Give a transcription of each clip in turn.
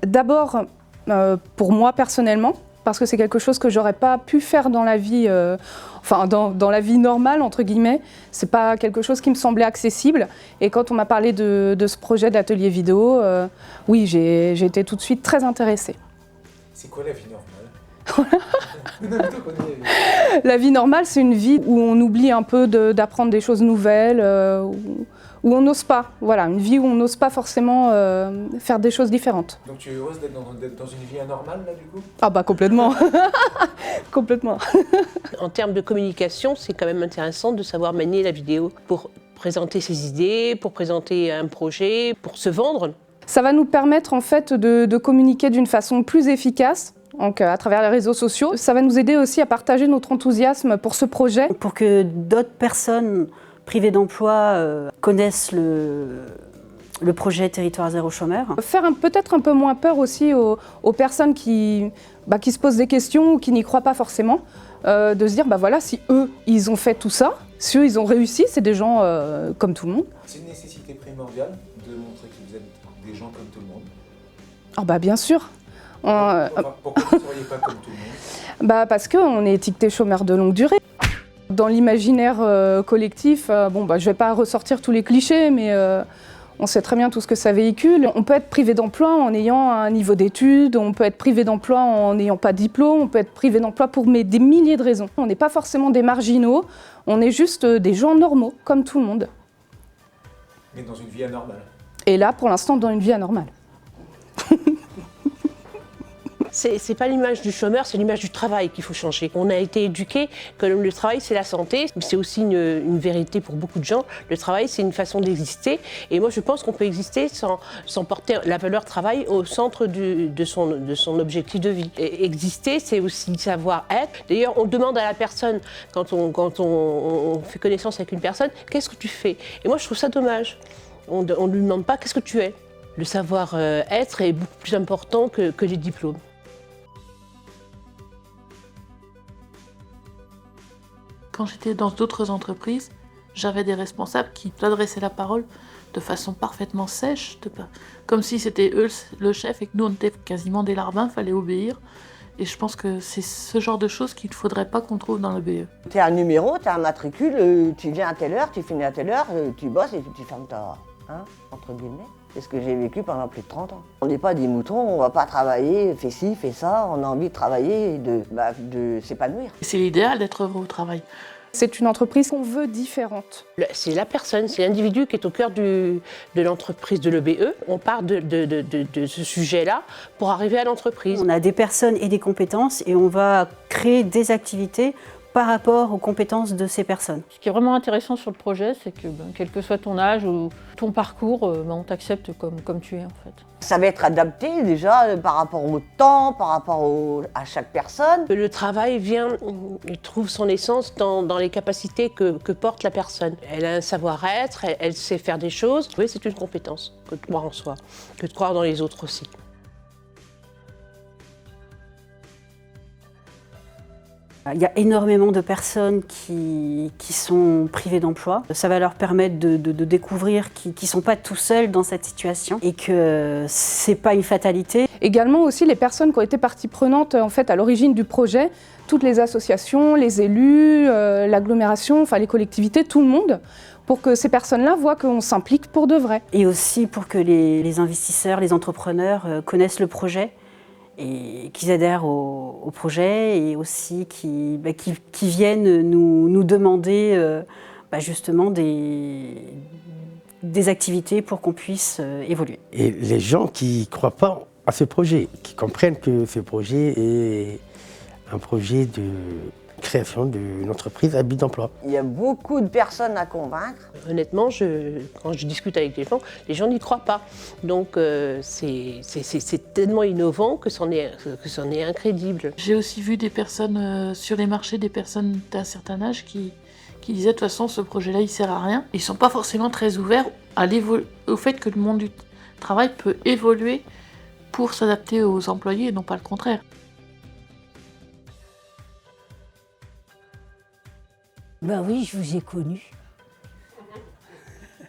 D'abord, pour moi personnellement, parce que c'est quelque chose que j'aurais pas pu faire dans la vie, enfin dans la vie normale entre guillemets. C'est pas quelque chose qui me semblait accessible. Et quand on m'a parlé de ce projet d'atelier vidéo, oui, j'ai été tout de suite très intéressée. C'est quoi la vie normale? La vie normale, c'est une vie où on oublie un peu d'apprendre des choses nouvelles, où on n'ose pas. Voilà, une vie où on n'ose pas forcément faire des choses différentes. Donc tu es heureuse d'être dans une vie anormale là du coup? Ah bah complètement. Complètement. En termes de communication, c'est quand même intéressant de savoir manier la vidéo pour présenter ses idées, pour présenter un projet, pour se vendre. Ça va nous permettre en fait de communiquer d'une façon plus efficace. Donc, à travers les réseaux sociaux. Ça va nous aider aussi à partager notre enthousiasme pour ce projet. Pour que d'autres personnes privées d'emploi connaissent le projet Territoire Zéro Chômeur. Faire peut-être un peu moins peur aussi aux personnes qui se posent des questions ou qui n'y croient pas forcément. De se dire, voilà, si eux, ils ont fait tout ça, si eux, ils ont réussi, c'est des gens comme tout le monde. C'est une nécessité primordiale de montrer que vous êtes des gens comme tout le monde? Ah bah bien sûr. Pourquoi vous ne seriez pas comme tout le monde? Parce qu'on est étiqueté chômeur de longue durée. Dans l'imaginaire collectif, je ne vais pas ressortir tous les clichés, mais on sait très bien tout ce que ça véhicule. On peut être privé d'emploi en ayant un niveau d'études, on peut être privé d'emploi en n'ayant pas de diplôme, on peut être privé d'emploi pour des milliers de raisons. On n'est pas forcément des marginaux, on est juste des gens normaux, comme tout le monde. Mais dans une vie anormale. Et là, pour l'instant, dans une vie anormale. C'est pas l'image du chômeur, c'est l'image du travail qu'il faut changer. On a été éduqués que le travail c'est la santé, mais c'est aussi une vérité pour beaucoup de gens. Le travail c'est une façon d'exister et moi je pense qu'on peut exister sans porter la valeur travail au centre de son objectif de vie. Et exister c'est aussi savoir être. D'ailleurs on demande à la personne, quand on fait connaissance avec une personne, qu'est-ce que tu fais? Et moi je trouve ça dommage. On ne lui demande pas qu'est-ce que tu es. Le savoir-être est beaucoup plus important que les diplômes. Quand j'étais dans d'autres entreprises, j'avais des responsables qui adressaient la parole de façon parfaitement sèche, comme si c'était eux le chef et que nous on était quasiment des larbins, il fallait obéir. Et je pense que c'est ce genre de choses qu'il ne faudrait pas qu'on trouve dans le BE. Tu as un numéro, tu as un matricule, tu viens à telle heure, tu finis à telle heure, tu bosses et tu fermes ta... entre guillemets. C'est ce que j'ai vécu pendant plus de 30 ans. On n'est pas des moutons, on ne va pas travailler, fais ci, fais ça, on a envie de travailler et de s'épanouir. C'est l'idéal d'être heureux au travail. C'est une entreprise qu'on veut différente. C'est la personne, c'est l'individu qui est au cœur de l'entreprise de l'EBE. On part de ce sujet-là pour arriver à l'entreprise. On a des personnes et des compétences et on va créer des activités par rapport aux compétences de ces personnes. Ce qui est vraiment intéressant sur le projet, c'est que quel que soit ton âge ou ton parcours, on t'accepte comme tu es en fait. Ça va être adapté déjà par rapport au temps, par rapport à chaque personne. Le travail il trouve son essence dans les capacités que porte la personne. Elle a un savoir-être, elle sait faire des choses. Oui, c'est une compétence que de croire en soi, que de croire dans les autres aussi. Il y a énormément de personnes qui sont privées d'emploi. Ça va leur permettre de découvrir qu'ils ne sont pas tout seuls dans cette situation et que ce n'est pas une fatalité. Également aussi les personnes qui ont été partie prenante en fait, à l'origine du projet, toutes les associations, les élus, l'agglomération, enfin les collectivités, tout le monde, pour que ces personnes-là voient qu'on s'implique pour de vrai. Et aussi pour que les investisseurs, les entrepreneurs connaissent le projet et qu'ils adhèrent au projet et aussi qui viennent nous demander justement des activités pour qu'on puisse évoluer. Et les gens qui ne croient pas à ce projet, qui comprennent que ce projet est un projet création d'une entreprise à but d'emploi. Il y a beaucoup de personnes à convaincre. Honnêtement, quand je discute avec les gens n'y croient pas. Donc c'est tellement innovant que c'en est incrédible. J'ai aussi vu des personnes sur les marchés, des personnes d'un certain âge qui disaient de toute façon ce projet-là il sert à rien. Ils ne sont pas forcément très ouverts au fait que le monde du travail peut évoluer pour s'adapter aux employés et non pas le contraire. Ben oui, je vous ai connu.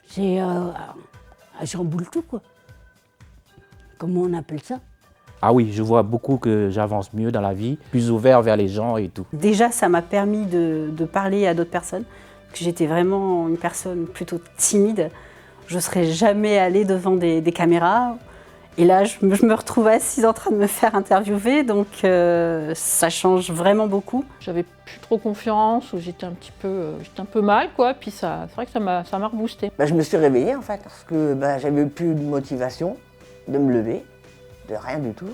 C'est à chamboule-tout, quoi. Comment on appelle ça? Ah oui, je vois beaucoup que j'avance mieux dans la vie, plus ouvert vers les gens et tout. Déjà, ça m'a permis de parler à d'autres personnes, parce que j'étais vraiment une personne plutôt timide. Je ne serais jamais allée devant des caméras. Et là, je me retrouve assise en train de me faire interviewer, donc ça change vraiment beaucoup. J'avais plus trop confiance, ou j'étais un peu mal, quoi. Puis c'est vrai que ça m'a reboosté. Je me suis réveillée en fait, parce que j'avais plus de motivation de me lever, de rien du tout.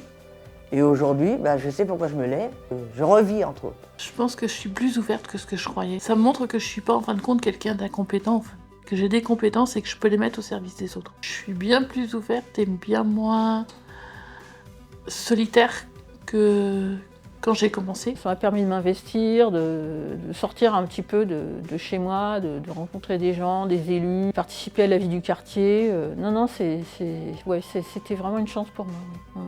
Et aujourd'hui, je sais pourquoi je me lève, je revis entre autres. Je pense que je suis plus ouverte que ce que je croyais. Ça me montre que je suis pas en fin de compte quelqu'un d'incompétent, que j'ai des compétences et que je peux les mettre au service des autres. Je suis bien plus ouverte et bien moins solitaire que quand j'ai commencé. Ça m'a permis de m'investir, de sortir un petit peu de chez moi, de rencontrer des gens, des élus, participer à la vie du quartier. Non, c'était vraiment une chance pour moi. Ouais.